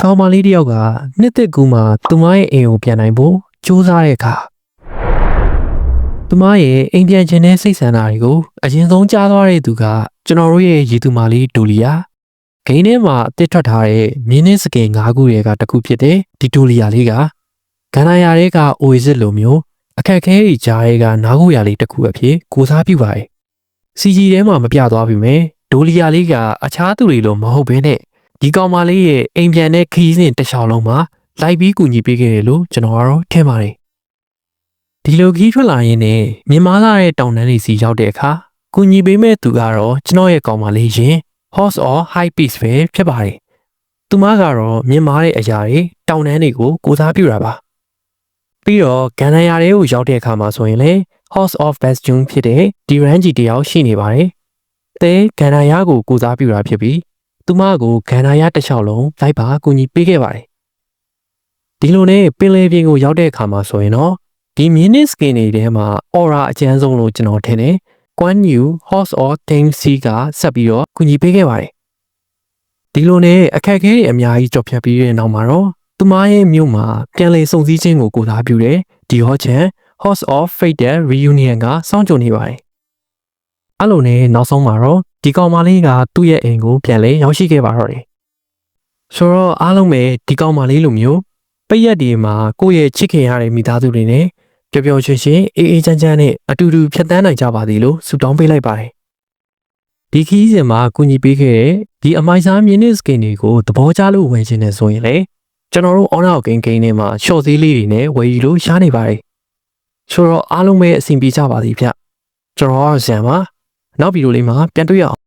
ကောင်မလေးတယောက်ကနှစ်သက်ကူမှာသူမရဲ့အိမ်ကိုပြန်နိုင်ဖို့ကြိုးစားတဲ့အခါသူမရဲ့အိမ်ပြန်ခြင်းနဲ့စိတ်ဆန္ဒတွေကိုအရင်ဆုံးကြားသွားတဲ့သူကကျွန်တော်တို့ရဲ့ရည်သူမလေးဒိုလီယာဂိမ်းထဲမှာအသစ်ထွက်ထားတဲ့မြင်းနှင်းစကင်၅ခုတွေကတစ်ခုဖြစ်တဲ့ဒီဒိုလီယာလေးကဂန္ဓာယာတွေကအိုအီစစ်လိုမျိုးအခက်ခဲကြီးကြားတွေကနားကိုရလေးတစ်ခုအဖြစ်ကိုစားပြုပါတယ်စီဂျီထဲမှာမပြသွားပြီမယ်ဒိုလီယာလေးကအခြားသူတွေလိုမဟုတ်ဘဲနဲ့ဒီကောင်မလေးရဲ့အိမ်ပြန်တဲ့ခီးစဉ်တစ်လျှောက်လုံးမှာလိုက်ပြီးကူညီပေးခဲ့တယ်လို့ကျွန်တော်ကတော့ထင်ပါတယ်ဒီလိုခီးထွက်လာရင်းနဲ့မြင်မာလာတဲ့တောင်တန်းတွေစီရောက်တဲ့အခါကူညီပေးမဲ့သူကတော့ကျွန်တော်ရဲ့ကောင်မလေးရင် Horse or High Peace ပဲဖြစ်ပါတယ်သူမကတော့မြင်မာတဲ့အရာတွေတောင်တန်းတွေကိုကိုစားပြုတာပါပြီးတော့ဂန္ဓာယာတွေကိုရောက်တဲ့အခါမှာဆိုရင်လေ Horse of Bastion ဖြစ်တဲ့ဒီရန်ဂျီတယောက်ရှိနေပါတယ်တဲဂန္ဓာယာကိုကိုစားပြုတာဖြစ်ပြီးသူမကိုဂန္ဓာယာတစ်လျှောက်လုံးလိုက်ပါကူညီပေးခဲ့ပါတယ်ဒီလိုနဲ့ပင်လယ်ပြင်ကိုရောက်တဲ့အခါမှာဆိုရင်တော့ဒီမြင်းနစ်စကင်တွေထဲမှာ aura အကျန်းဆုံးလို့ကျွန်တော်ထင်တယ်ကွမ်နျူ Horse or Dame C ကဆက်ပြီးတော့ကူညီပေးခဲ့ပါတယ်ဒီလိုနဲ့အခက်အခဲတွေအများကြီးကြော်ဖြတ်ပြီးတဲ့နောက်မှာတော့သူမရဲ့မြို့မှာပြန်လည်စုံစည်းခြင်းကိုကိုစားပြုတဲ့ဒီဟောချန် Horse of Fate တဲ့ Reunion ကစောင့်ကြိုနေပါတယ်အဲ့လိုနဲ့နောက်ဆုံးမှာတော့ဒီကောင်မလေးကသူ့ရဲ့အိမ်ကိုပြန်လဲရောက်ရှိခဲ့ပါတော့တယ်ဆိုတော့အားလုံးပဲဒီကောင်မလေးလိုမျိုးပိတ်ရက်ဒီမှာကိုယ့်ရဲ့ချစ်ခင်ရတဲ့မိသားစုတွေနဲ့ပျော်ပျော်ရွှင်ရွှင်အေးအေးချမ်းချမ်းနဲ့အတူတူဖြတ်သန်းနိုင်ကြပါသည်လို့ဆုတောင်းပေးလိုက်ပါတယ်ဒီခီးစဉ်မှာကူညီပေးခဲ့တဲ့ဒီအမိုက်စားမြင်းနစ်စကင်တွေကိုသဘောကျလို့ဝယ်ခြင်းနဲ့ဆိုရင်လေကျွန်တော်တို့ online game ထဲမှာ short ဈေးလေးတွေနဲ့ဝယ်ယူလို့ရှားနေပါတယ်ဆိုတော့အားလုံးပဲအဆင်ပြေကြပါသည်ဗျကျွန်တော်ကတော့ဇန်ပါနောက်ဗီဒီယိုလေးမှာပြန်တွေ့ရအောင်